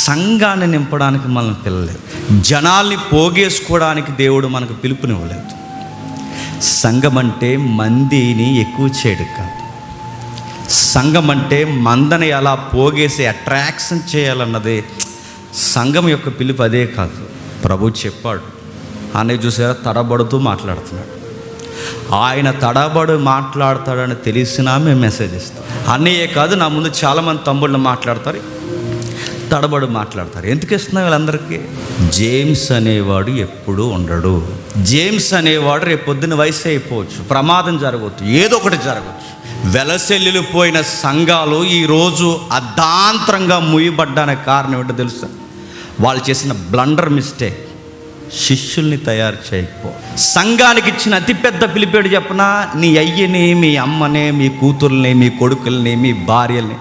సంఘాన్ని నింపడానికి మనల్ని పిలవలేదు. జనాల్ని పోగేసుకోవడానికి దేవుడు మనకు పిలుపునివ్వలేదు. సంఘం అంటే మందిని ఎక్కువ చేయడం కాదు. సంఘం అంటే మందని ఎలా పోగేసి అట్రాక్షన్ చేయాలన్నదే సంఘం యొక్క పిలుపు. అదే కాదు. ప్రభు చెప్పాడు, అన్నయ్య చూసారా తడబడుతూ మాట్లాడుతున్నాడు. ఆయన తడబడు మాట్లాడతాడని తెలిసినా మేము మెసేజ్ ఇస్తాం. అన్నయ్యే కాదు, నా ముందు చాలామంది తమ్ముళ్ళు మాట్లాడతారు, తడబడు మాట్లాడతారు. ఎందుకు ఇస్తున్నాం వీళ్ళందరికీ? జేమ్స్ అనేవాడు ఎప్పుడూ ఉండడు. జేమ్స్ అనేవాడు రేపు పొద్దున్న వయసు అయిపోవచ్చు, ప్రమాదం జరగవచ్చు, ఏదో ఒకటి జరగవచ్చు. వెలసెల్లులు పోయిన సంఘాలు ఈరోజు అర్ధాంతరంగా ముయ్యబడ్డానికి కారణం ఏంటో తెలుసా? వాళ్ళు చేసిన బ్లండర్ మిస్టేక్, శిష్యుల్ని తయారు చేయకపో. సంఘానికి ఇచ్చిన అతిపెద్ద పిలిపేడు చెప్పనా? నీ అయ్యని, మీ అమ్మని, మీ కూతుర్ని, మీ కొడుకుల్ని, మీ భార్యల్ని,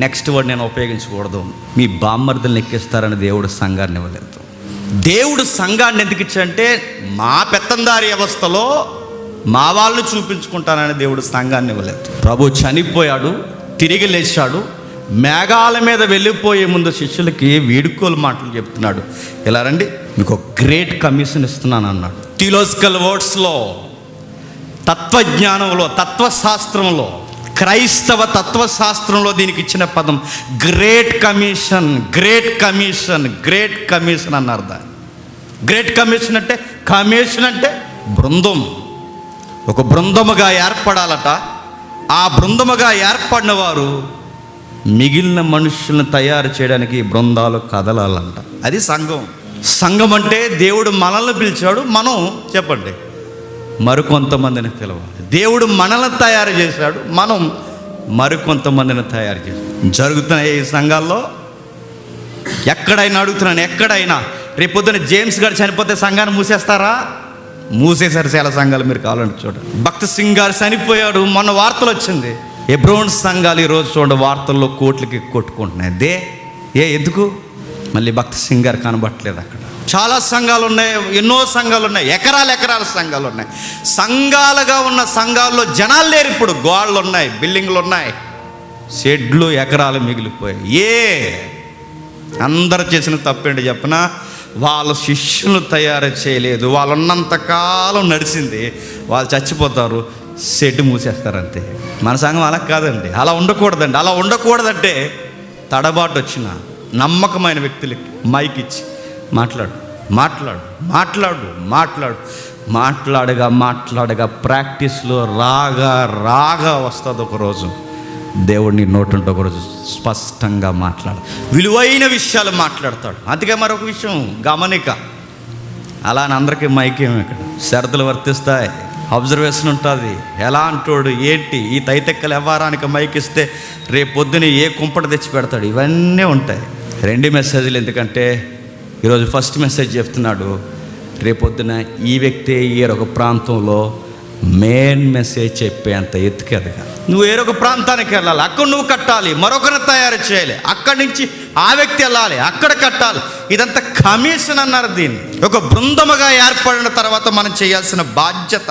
నెక్స్ట్ వర్డ్ నేను ఉపయోగించకూడదు, మీ బామ్మర్దుల్ని ఎక్కిస్తారని దేవుడు సంఘాన్ని ఇవ్వలేదు. దేవుడు సంఘాన్ని ఎందుకు ఇచ్చాడంటే మా పెత్తందారి వ్యవస్థలో మా వాళ్ళని చూపించుకుంటానని దేవుడు సంఘాన్ని ఇవ్వలేదు. ప్రభు చనిపోయాడు, తిరిగి లేచాడు, మేఘాల మీద వెళ్ళిపోయే ముందు శిష్యులకి వీడుకోలు మాటలు చెప్తున్నాడు. ఇలా రండి, మీకు ఒక గ్రేట్ కమిషన్ ఇస్తున్నాను అన్నాడు. థియోలాజికల్ వర్డ్స్లో, తత్వజ్ఞానంలో, తత్వశాస్త్రంలో, క్రైస్తవ తత్వశాస్త్రంలో దీనికి ఇచ్చిన పదం great commission. Great commission, great commission అన్నారు దాన్ని. గ్రేట్ కమిషన్ అంటే, కమిషన్ అంటే బృందం, ఒక బృందముగా ఏర్పడాలట. ఆ బృందముగా ఏర్పడిన వారు మిగిలిన మనుషులను తయారు చేయడానికి బృందాలు కదలాలంట. అది సంఘం. సంఘం అంటే దేవుడు మనల్ని పిలిచాడు, మనం చెప్పండి మరికొంతమందిని పిలవాలి. దేవుడు మనల్ని తయారు చేశాడు, మనం మరికొంతమందిని తయారు చేశాడు. జరుగుతున్నాయి ఈ సంఘాల్లో. ఎక్కడైనా అడుగుతున్నాను, ఎక్కడైనా రేపొద్దున జేమ్స్ గారు చనిపోతే సంఘాన్ని మూసేస్తారా? మూసేశారు చాలా సంఘాలు, మీరు కావాలంటే చూడండి. భక్త్ సింగ్ గారు చనిపోయాడు, మొన్న వార్తలు వచ్చింది. ఎబ్రోన్ సంఘాలు ఈరోజు చూడండి వార్తల్లో కోట్లకి కొట్టుకుంటున్నాయి. ఎందుకు? మళ్ళీ భక్త్ సింగ్ గారు కనబట్టలేదు అక్కడ. చాలా సంఘాలు ఉన్నాయి, ఎన్నో సంఘాలు ఉన్నాయి, ఎకరాల సంఘాలు ఉన్నాయి. సంఘాలుగా ఉన్న సంఘాల్లో జనాలు లేరు ఇప్పుడు. గోడలు ఉన్నాయి, బిల్డింగ్లు ఉన్నాయి, షెడ్లు, ఎకరాలు మిగిలిపోయాయి. అందరు చేసిన తప్పేంటి చెప్పనా? వాళ్ళ శిష్యులను తయారు చేయలేదు. వాళ్ళు ఉన్నంతకాలం నడిచింది, వాళ్ళు చచ్చిపోతారు, షెడ్ మూసేస్తారు అంతే. మన సంఘం అలా కాదండి, అలా ఉండకూడదండి. అలా ఉండకూడదంటే తడబాటు వచ్చిన నమ్మకమైన వ్యక్తులకి మైక్ ఇచ్చి మాట్లాడు మాట్లాడు మాట్లాడు మాట్లాడు మాట్లాడగా మాట్లాడగా ప్రాక్టీస్లో రాగా వస్తుంది. ఒకరోజు దేవుడిని నోటుంటే ఒకరోజు స్పష్టంగా మాట్లాడు, విలువైన విషయాలు మాట్లాడతాడు. అందుకే మరొక విషయం గమనిక, అలా అని అందరికీ మైకేమో ఇక్కడ షరతులు వర్తిస్తాయి, అబ్జర్వేషన్ ఉంటుంది. ఎలా అంటాడు ఏంటి, ఈ తైతెక్కల వ్యవహారానికి మైక్ ఇస్తే రేపు పొద్దున ఏ కుంపట తెచ్చి పెడతాడు, ఇవన్నీ ఉంటాయి. 2 మెసేజ్లు. ఎందుకంటే ఈరోజు ఫస్ట్ మెసేజ్ చెప్తున్నాడు, రేపొద్దున ఈ వ్యక్తి వేరొక ప్రాంతంలో మెయిన్ మెసేజ్ చెప్పేంత ఎత్తుకి ఎదగాలి. నువ్వు వేరొక ప్రాంతానికి వెళ్ళాలి, అక్కడ నువ్వు కట్టాలి, మరొకరిని తయారు చేయాలి, అక్కడి నుంచి ఆ వ్యక్తి వెళ్ళాలి, అక్కడ కట్టాలి. ఇదంతా కమిషన్ అన్నారు దీన్ని. ఒక బృందముగా ఏర్పడిన తర్వాత మనం చేయాల్సిన బాధ్యత.